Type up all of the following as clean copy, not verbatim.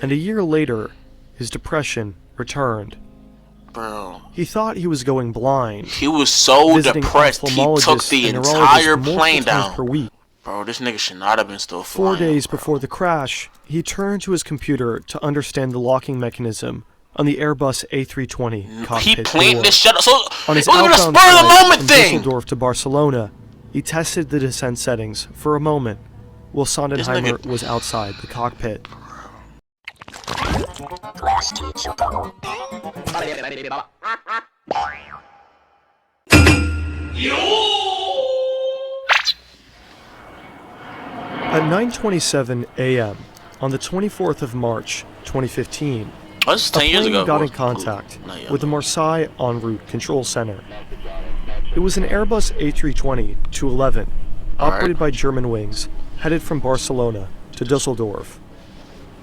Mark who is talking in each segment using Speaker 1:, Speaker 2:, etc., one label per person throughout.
Speaker 1: And a year later, his depression returned.
Speaker 2: Bro.
Speaker 1: He thought he was going blind.
Speaker 2: He was so depressed, he took the entire plane down.
Speaker 1: Per week.
Speaker 2: Bro, this nigga should not have been still flying.
Speaker 1: 4 days before the crash, he turned to his computer to understand the locking mechanism on the Airbus A320 cockpit
Speaker 2: He planned
Speaker 1: door.
Speaker 2: this shut up. So
Speaker 1: on his
Speaker 2: it wasn't a
Speaker 1: outbound
Speaker 2: spur of the
Speaker 1: flight
Speaker 2: moment
Speaker 1: from
Speaker 2: thing.
Speaker 1: Düsseldorf to Barcelona, he tested the descent settings for a moment while Sondenheimer was outside the cockpit. At 9:27 a.m. on the 24th of March, 2015,
Speaker 2: a plane
Speaker 1: got in contact with the Marseille en route control center. It was an Airbus A320-211, operated by German wings, headed from Barcelona to Düsseldorf.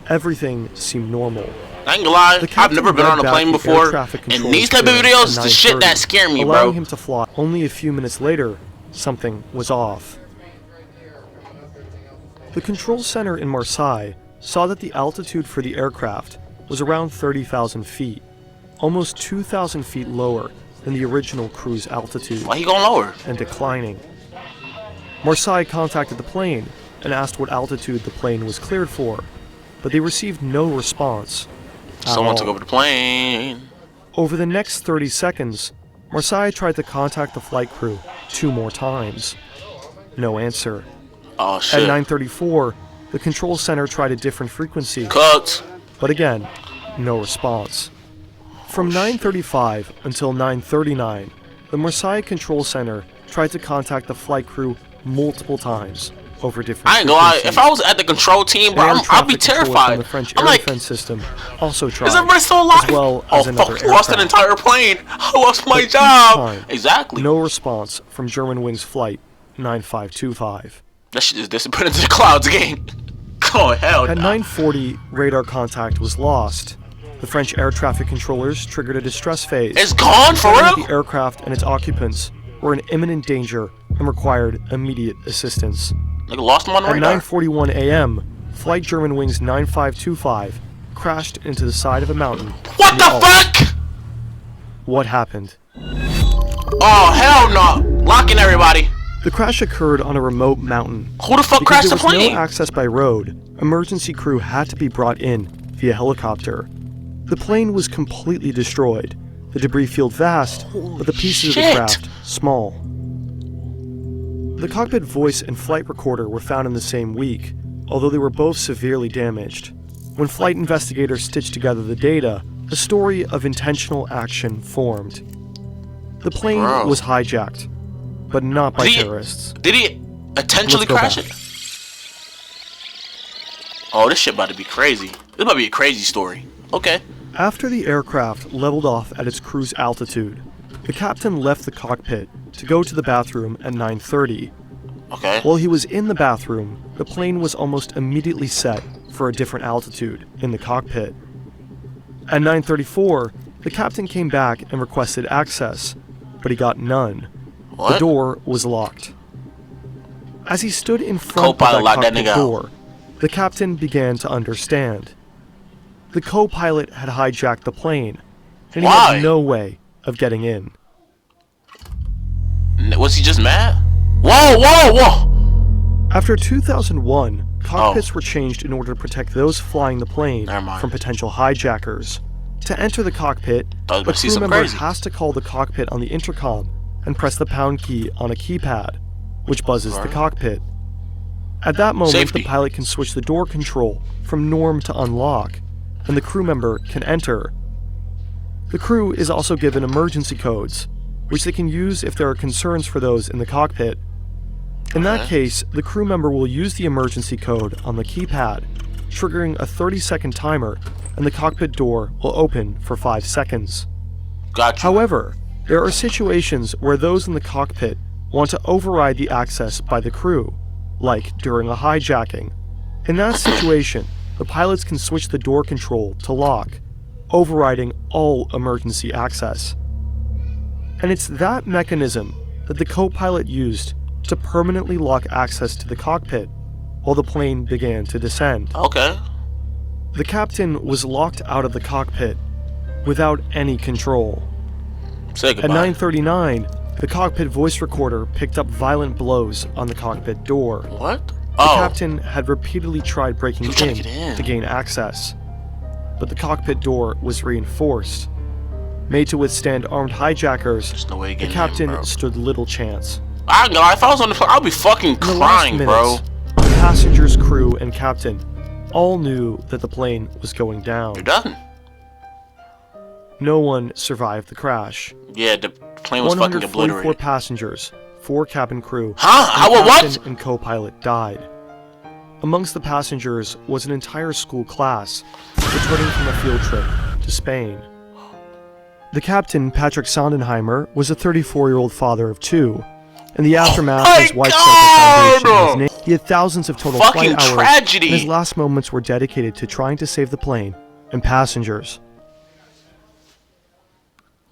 Speaker 1: Everything seemed normal.
Speaker 2: I ain't gonna lie, I've never been on a plane before, and these type of videos, the shit that scare me, bro.
Speaker 1: Allowing him to fly. Only a few minutes later, something was off. The control center in Marseille saw that the altitude for the aircraft was around 30,000 feet, almost 2,000 feet lower than the original cruise altitude.
Speaker 2: Why he going lower?
Speaker 1: And declining. Marseille contacted the plane and asked what altitude the plane was cleared for, but they received no response.
Speaker 2: Someone took over the plane.
Speaker 1: Over the next 30 seconds, Marseille tried to contact the flight crew 2 more times. No answer.
Speaker 2: Oh shit.
Speaker 1: At 9:34, the control center tried a different frequency.
Speaker 2: Cut.
Speaker 1: But again, no response. From 9:35 until 9:39, the Marseille control center tried to contact the flight crew multiple times over different
Speaker 2: I ain't gonna lie, if I was at the control team, bro, I'd be terrified.
Speaker 1: The French
Speaker 2: I'm
Speaker 1: air
Speaker 2: like,
Speaker 1: defense system also tried.
Speaker 2: is everybody still alive?
Speaker 1: As well as
Speaker 2: oh fuck, lost an entire plane. I lost my job. Exactly.
Speaker 1: No response from German Wings Flight 9525.
Speaker 2: That shit just disappeared into the clouds again. Oh hell no.
Speaker 1: At 9:40, radar contact was lost. The French air traffic controllers triggered a distress phase.
Speaker 2: It's gone for real?
Speaker 1: The aircraft and its occupants were in imminent danger and required immediate assistance.
Speaker 2: Like lost them on the radar.
Speaker 1: At 9:41 a.m., Flight German Wings 9525 crashed into the side of a mountain.
Speaker 2: What the fuck?
Speaker 1: What happened?
Speaker 2: Oh hell no! Locking everybody.
Speaker 1: The crash occurred on a remote mountain.
Speaker 2: Who the fuck crashed the plane?
Speaker 1: Because there was no access by road, emergency crew had to be brought in via helicopter. The plane was completely destroyed. The debris field vast, but the pieces of the craft small. The cockpit voice and flight recorder were found in the same week, although they were both severely damaged. When flight investigators stitched together the data, a story of intentional action formed. The plane was hijacked, but not by terrorists.
Speaker 2: Did he intentionally crash it? Oh, this shit about to be crazy. This about to be a crazy story. Okay.
Speaker 1: After the aircraft leveled off at its cruise altitude, the captain left the cockpit to go to the bathroom at 9:30.
Speaker 2: Okay.
Speaker 1: While he was in the bathroom, the plane was almost immediately set for a different altitude in the cockpit. At 9:34, the captain came back and requested access, but he got none.
Speaker 2: What?
Speaker 1: The door was locked. As he stood in front of the cockpit door, the captain began to understand. The co-pilot had hijacked the plane, and he had no way of getting in.
Speaker 2: Was he just mad? Whoa, whoa, whoa!
Speaker 1: After 2001, cockpits were changed in order to protect those flying the plane from potential hijackers. To enter the cockpit, a crew member has to call the cockpit on the intercom and press the pound key on a keypad, which buzzes the cockpit. At that moment, the pilot can switch the door control from norm to unlock, and the crew member can enter. The crew is also given emergency codes, which they can use if there are concerns for those in the cockpit. In that case, the crew member will use the emergency code on the keypad, triggering a 30-second timer, and the cockpit door will open for 5 seconds.
Speaker 2: Gotcha.
Speaker 1: However, there are situations where those in the cockpit want to override the access by the crew, like during a hijacking. In that situation, the pilots can switch the door control to lock, overriding all emergency access. And it's that mechanism that the co-pilot used to permanently lock access to the cockpit while the plane began to descend.
Speaker 2: Okay.
Speaker 1: The captain was locked out of the cockpit without any control.
Speaker 2: Say goodbye.
Speaker 1: At 9:39, the cockpit voice recorder picked up violent blows on the cockpit door.
Speaker 2: What?
Speaker 1: The captain had repeatedly tried breaking in to gain access, but the cockpit door was reinforced. Made to withstand armed hijackers, the captain stood little chance.
Speaker 2: If I was on the plane, I'd be fucking crying, bro.
Speaker 1: The passengers, crew, and captain all knew that the plane was going down.
Speaker 2: You're done.
Speaker 1: No one survived the crash.
Speaker 2: Yeah, the plane was fucking obliterated.
Speaker 1: 144 passengers, 4 cabin crew,
Speaker 2: what?
Speaker 1: And co-pilot died. Amongst the passengers was an entire school class returning from a field trip to Spain. The captain, Patrick Sondenheimer, was a 34-year-old father of 2. In the aftermath of his wife's foundation, he had thousands of total flight hours,
Speaker 2: tragedy.
Speaker 1: And his last moments were dedicated to trying to save the plane and passengers.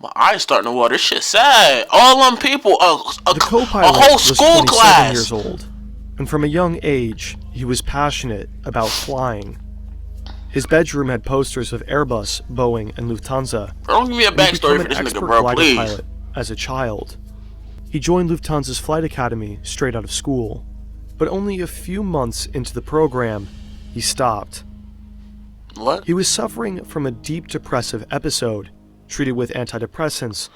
Speaker 2: My eyes starting to water. This shit sad. All them people,
Speaker 1: the co-pilot
Speaker 2: a whole school
Speaker 1: was 27
Speaker 2: class.
Speaker 1: Years old, and from a young age, he was passionate about flying. His bedroom had posters of Airbus, Boeing, and Lufthansa.
Speaker 2: Don't give me a backstory for this nigga, bro, please.
Speaker 1: Pilot as a child. He joined Lufthansa's flight academy straight out of school, but only a few months into the program, he stopped.
Speaker 2: What?
Speaker 1: He was suffering from a deep depressive episode, treated with antidepressants.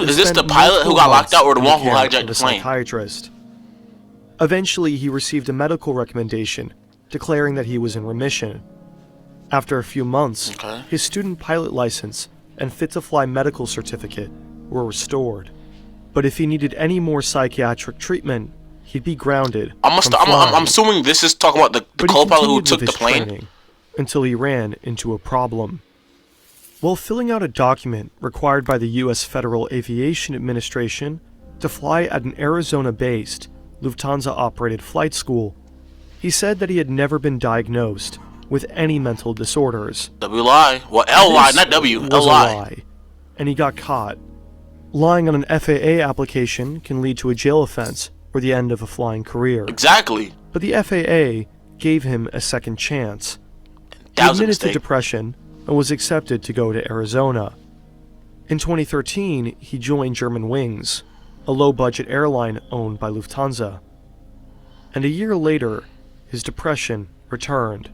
Speaker 2: Is this the pilot who got locked out or the one who hijacked the plane?
Speaker 1: Psychiatrist. Eventually, he received a medical recommendation declaring that he was in remission. After a few months, his student pilot license and fit-to-fly medical certificate were restored. But if he needed any more psychiatric treatment, he'd be grounded.
Speaker 2: I'm assuming this is talking about the co-pilot who took the plane?
Speaker 1: Until he ran into a problem. While filling out a document required by the U.S. Federal Aviation Administration to fly at an Arizona-based, Lufthansa-operated flight school, he said that he had never been diagnosed with any mental disorders.
Speaker 2: W-lie. Well, L-lie, not W. L-lie.
Speaker 1: And he got caught. Lying on an FAA application can lead to a jail offense or the end of a flying career.
Speaker 2: Exactly.
Speaker 1: But the FAA gave him a second chance. He admitted to depression and was accepted to go to Arizona. In 2013, he joined Germanwings, a low-budget airline owned by Lufthansa. And a year later, his depression returned.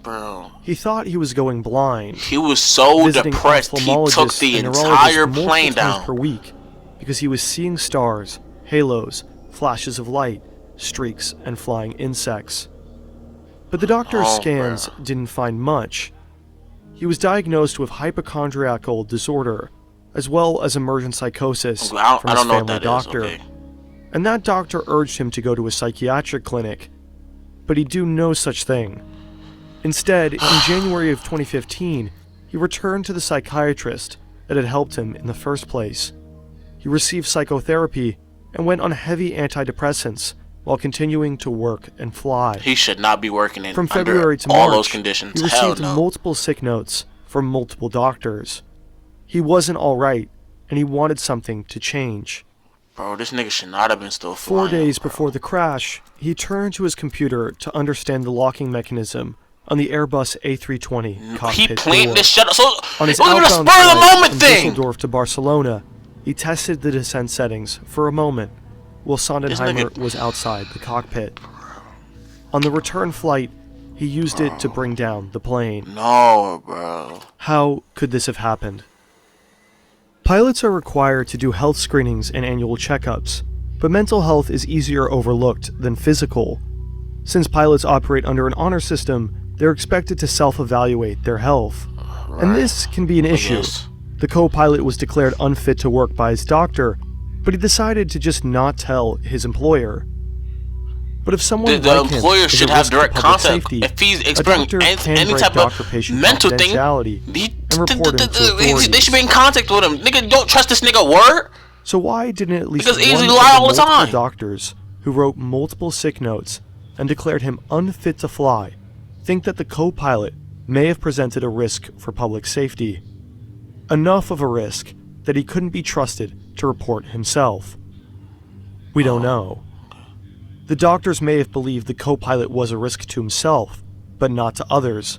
Speaker 2: Bro.
Speaker 1: He thought he was going blind.
Speaker 2: He was so depressed, he took the entire plane down
Speaker 1: per week because he was seeing stars, halos, flashes of light, streaks, and flying insects. But the doctor's scans didn't find much. He was diagnosed with hypochondriacal disorder, as well as emergent psychosis from his family doctor. And that doctor urged him to go to a psychiatric clinic, but he'd do no such thing. Instead, in January of 2015, he returned to the psychiatrist that had helped him in the first place. He received psychotherapy and went on heavy antidepressants while continuing to work and fly.
Speaker 2: He should not be working in
Speaker 1: From February to
Speaker 2: all
Speaker 1: March,
Speaker 2: those conditions.
Speaker 1: He received multiple sick notes from multiple doctors. He wasn't alright, and he wanted something to change.
Speaker 2: Bro, this nigga should not have been still flying.
Speaker 1: 4 days before the crash, he turned to his computer to understand the locking mechanism on the Airbus A320 cockpit
Speaker 2: He planned
Speaker 1: door.
Speaker 2: this shit. So
Speaker 1: on his
Speaker 2: it was a spur of the moment thing.
Speaker 1: From Düsseldorf to Barcelona, he tested the descent settings for a moment while Sondenheimer was outside the cockpit. On the return flight, he used it to bring down the plane.
Speaker 2: No, bro.
Speaker 1: How could this have happened? Pilots are required to do health screenings and annual checkups, but mental health is easier overlooked than physical. Since pilots operate under an honor system, they're expected to self-evaluate their health. And this can be an issue. The co-pilot was declared unfit to work by his doctor, but he decided to just not tell his employer. But if someone
Speaker 2: the employer should have direct contact. If he's experiencing any type of mental thing, they should be in contact with him. Nigga, don't trust this nigga word.
Speaker 1: So why didn't at least
Speaker 2: because easily lie all the time.
Speaker 1: Doctors who wrote multiple sick notes and declared him unfit to fly think that the co-pilot may have presented a risk for public safety? Enough of a risk that he couldn't be trusted to report himself. We don't know. The doctors may have believed the co-pilot was a risk to himself, but not to others.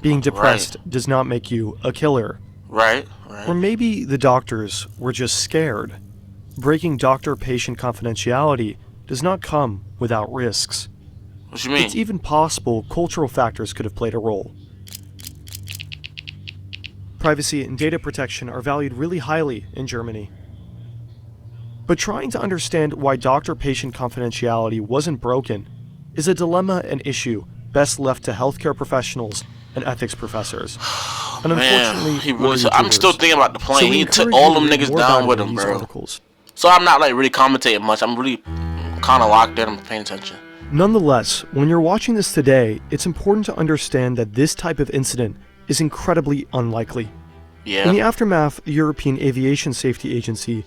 Speaker 1: Being depressed does not make you a killer.
Speaker 2: Right.
Speaker 1: Or maybe the doctors were just scared. Breaking doctor-patient confidentiality does not come without risks.
Speaker 2: What you mean?
Speaker 1: It's even possible cultural factors could have played a role. Privacy and data protection are valued really highly in Germany. But trying to understand why doctor-patient confidentiality wasn't broken is a dilemma and issue best left to healthcare professionals and ethics professors. And unfortunately,
Speaker 2: I'm still thinking about the plane. So he took all them niggas down with him, bro. Articles. So I'm not like really commentating much. I'm really kind of locked in. I'm paying attention.
Speaker 1: Nonetheless, when you're watching this today, it's important to understand that this type of incident is incredibly unlikely.
Speaker 2: Yeah.
Speaker 1: In the aftermath, the European Aviation Safety Agency,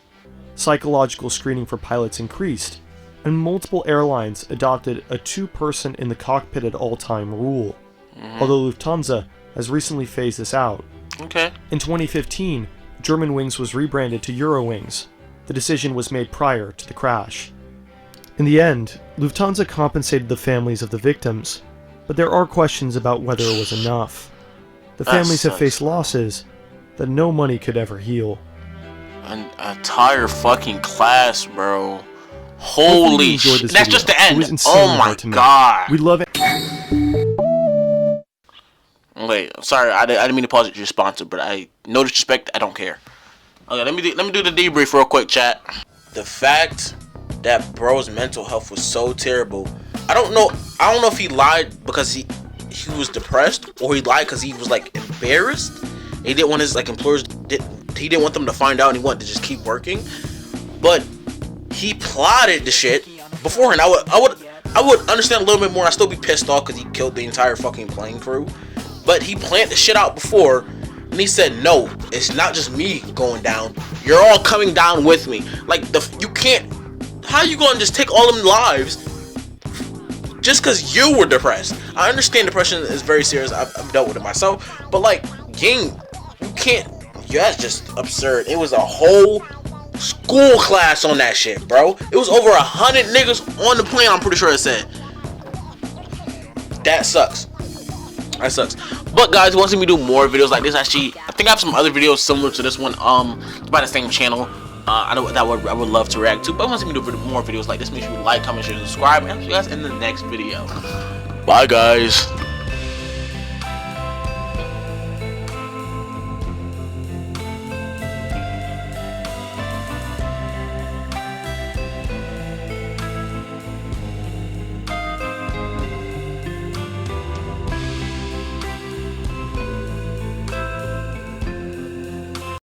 Speaker 1: psychological screening for pilots increased, and multiple airlines adopted a two-person in the cockpit at all time rule, although Lufthansa has recently phased this out.
Speaker 2: Okay.
Speaker 1: In 2015, Germanwings was rebranded to Eurowings. The decision was made prior to the crash. In the end, Lufthansa compensated the families of the victims, but there are questions about whether it was enough. The families have faced losses that no money could ever heal.
Speaker 2: An entire fucking class, bro. Holy shit. That's just the end. Oh my god.
Speaker 1: We love it.
Speaker 2: Wait, sorry, I didn't mean to pause at your sponsor, but no disrespect, I don't care. Okay, let me do the debrief real quick, chat. The fact that bro's mental health was so terrible. I don't know if he lied because he was depressed, or he lied because he was like embarrassed. He didn't want his employers he didn't want them to find out, and he wanted to just keep working. But he plotted the shit beforehand. I would understand a little bit more. I'd still be pissed off because he killed the entire fucking plane crew. But he planned the shit out before, and he said, no, it's not just me going down. You're all coming down with me. You can't. How you gonna just take all them lives just because you were depressed? I understand depression is very serious. I've dealt with it myself. But you can't. Yeah, that's just absurd. It was a whole school class on that shit, bro. It was over 100 niggas on the plane. I'm pretty sure it said. That sucks. That sucks. But guys, want to see me do more videos like this? Actually, I think I have some other videos similar to this one. By the same channel. I would love to react to. But want to see me do more videos like this? Make sure you like, comment, share, subscribe, and I'll see you guys in the next video. Bye, guys.